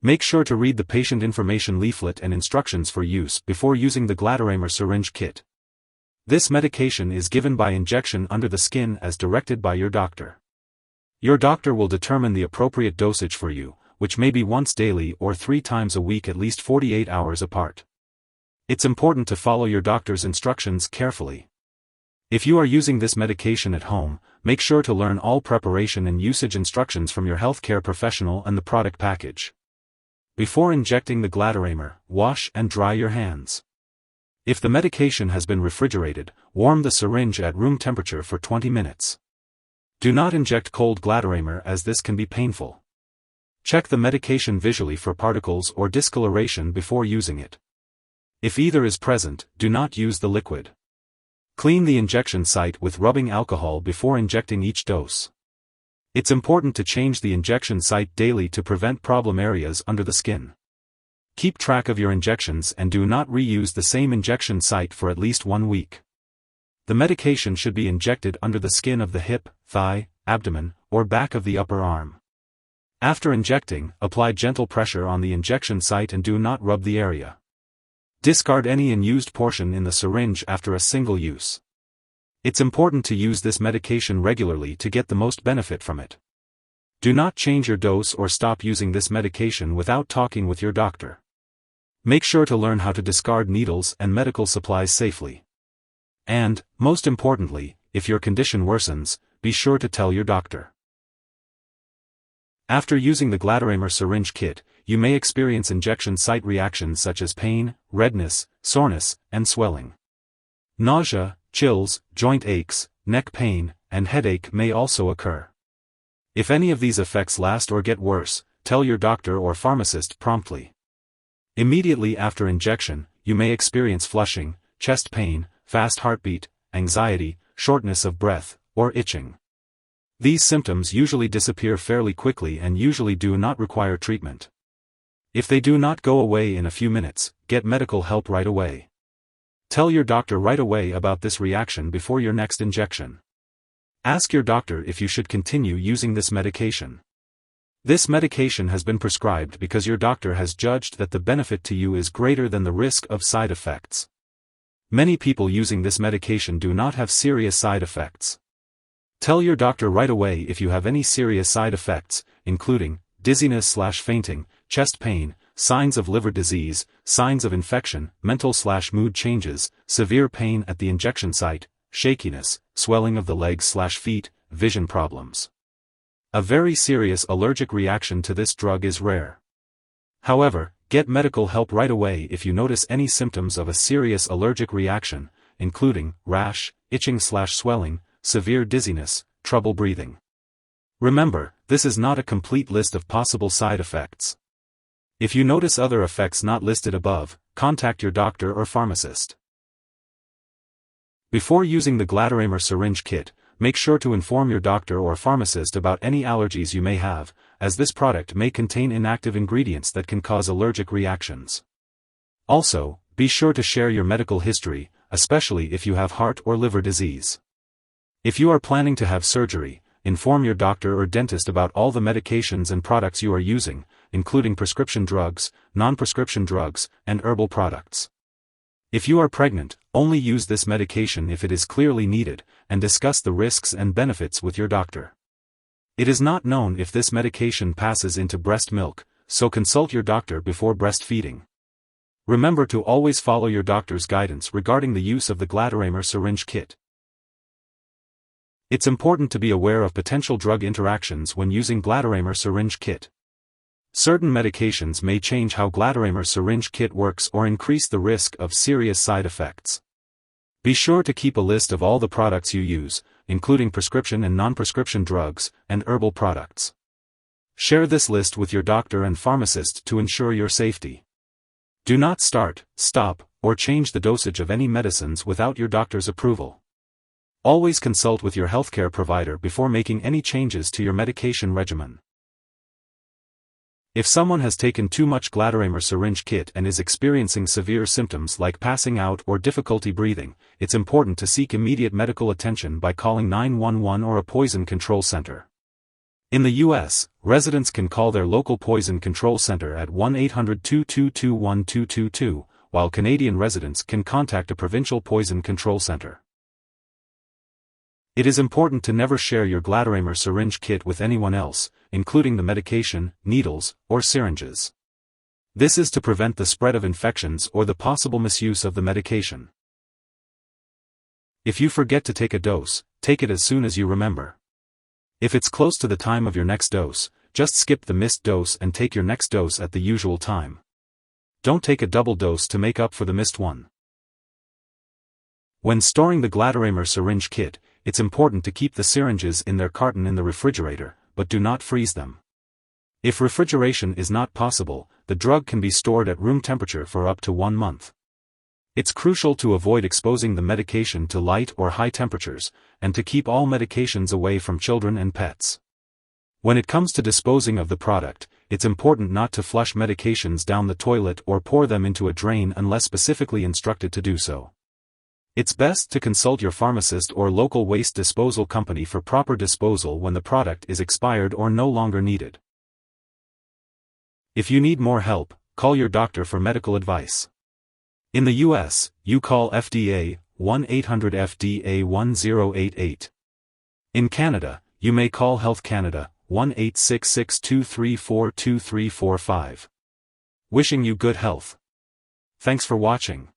Make sure to read the patient information leaflet and instructions for use before using the Glatiramer syringe kit. This medication is given by injection under the skin as directed by your doctor. Your doctor will determine the appropriate dosage for you, which may be once daily or 3 times a week at least 48 hours apart. It's important to follow your doctor's instructions carefully. If you are using this medication at home, make sure to learn all preparation and usage instructions from your healthcare professional and the product package. Before injecting the Glatiramer, wash and dry your hands. If the medication has been refrigerated, warm the syringe at room temperature for 20 minutes. Do not inject cold Glatiramer as this can be painful. Check the medication visually for particles or discoloration before using it. If either is present, do not use the liquid. Clean the injection site with rubbing alcohol before injecting each dose. It's important to change the injection site daily to prevent problem areas under the skin. Keep track of your injections and do not reuse the same injection site for at least 1 week. The medication should be injected under the skin of the hip, thigh, abdomen, or back of the upper arm. After injecting, apply gentle pressure on the injection site and do not rub the area. Discard any unused portion in the syringe after a single use. It's important to use this medication regularly to get the most benefit from it. Do not change your dose or stop using this medication without talking with your doctor. Make sure to learn how to discard needles and medical supplies safely. And, most importantly, if your condition worsens, be sure to tell your doctor. After using the Glatiramer syringe kit, you may experience injection site reactions such as pain, redness, soreness, and swelling. Nausea, chills, joint aches, neck pain, and headache may also occur. If any of these effects last or get worse, tell your doctor or pharmacist promptly. Immediately after injection, you may experience flushing, chest pain, fast heartbeat, anxiety, shortness of breath, or itching. These symptoms usually disappear fairly quickly and usually do not require treatment. If they do not go away in a few minutes, get medical help right away. Tell your doctor right away about this reaction before your next injection. Ask your doctor if you should continue using this medication. This medication has been prescribed because your doctor has judged that the benefit to you is greater than the risk of side effects. Many people using this medication do not have serious side effects. Tell your doctor right away if you have any serious side effects, including dizziness/fainting, chest pain, signs of liver disease, signs of infection, mental/mood changes, severe pain at the injection site, shakiness, swelling of the legs/feet, vision problems. A very serious allergic reaction to this drug is rare. However, get medical help right away if you notice any symptoms of a serious allergic reaction, including rash, itching/swelling, severe dizziness, trouble breathing. Remember, this is not a complete list of possible side effects. If you notice other effects not listed above, contact your doctor or pharmacist. Before using the Glatiramer syringe kit, make sure to inform your doctor or pharmacist about any allergies you may have, as this product may contain inactive ingredients that can cause allergic reactions. Also, be sure to share your medical history, especially if you have heart or liver disease. If you are planning to have surgery, inform your doctor or dentist about all the medications and products you are using, including prescription drugs, non-prescription drugs, and herbal products. If you are pregnant, only use this medication if it is clearly needed, and discuss the risks and benefits with your doctor. It is not known if this medication passes into breast milk, so consult your doctor before breastfeeding. Remember to always follow your doctor's guidance regarding the use of the Glatiramer syringe kit. It's important to be aware of potential drug interactions when using Glatiramer syringe kit. Certain medications may change how Glatiramer syringe kit works or increase the risk of serious side effects. Be sure to keep a list of all the products you use, including prescription and non-prescription drugs, and herbal products. Share this list with your doctor and pharmacist to ensure your safety. Do not start, stop, or change the dosage of any medicines without your doctor's approval. Always consult with your healthcare provider before making any changes to your medication regimen. If someone has taken too much Glatiramer syringe kit and is experiencing severe symptoms like passing out or difficulty breathing, it's important to seek immediate medical attention by calling 911 or a poison control center. In the U.S., residents can call their local poison control center at 1-800-222-1222, while Canadian residents can contact a provincial poison control center. It is important to never share your Glatiramer syringe kit with anyone else, including the medication, needles, or syringes. This is to prevent the spread of infections or the possible misuse of the medication. If you forget to take a dose, take it as soon as you remember. If it's close to the time of your next dose, just skip the missed dose and take your next dose at the usual time. Don't take a double dose to make up for the missed one. When storing the Glatiramer syringe kit, it's important to keep the syringes in their carton in the refrigerator, but do not freeze them. If refrigeration is not possible, the drug can be stored at room temperature for up to 1 month. It's crucial to avoid exposing the medication to light or high temperatures, and to keep all medications away from children and pets. When it comes to disposing of the product, it's important not to flush medications down the toilet or pour them into a drain unless specifically instructed to do so. It's best to consult your pharmacist or local waste disposal company for proper disposal when the product is expired or no longer needed. If you need more help, call your doctor for medical advice. In the U.S., you call FDA, 1-800-FDA-1088. In Canada, you may call Health Canada, 1-866-234-2345. Wishing you good health. Thanks for watching.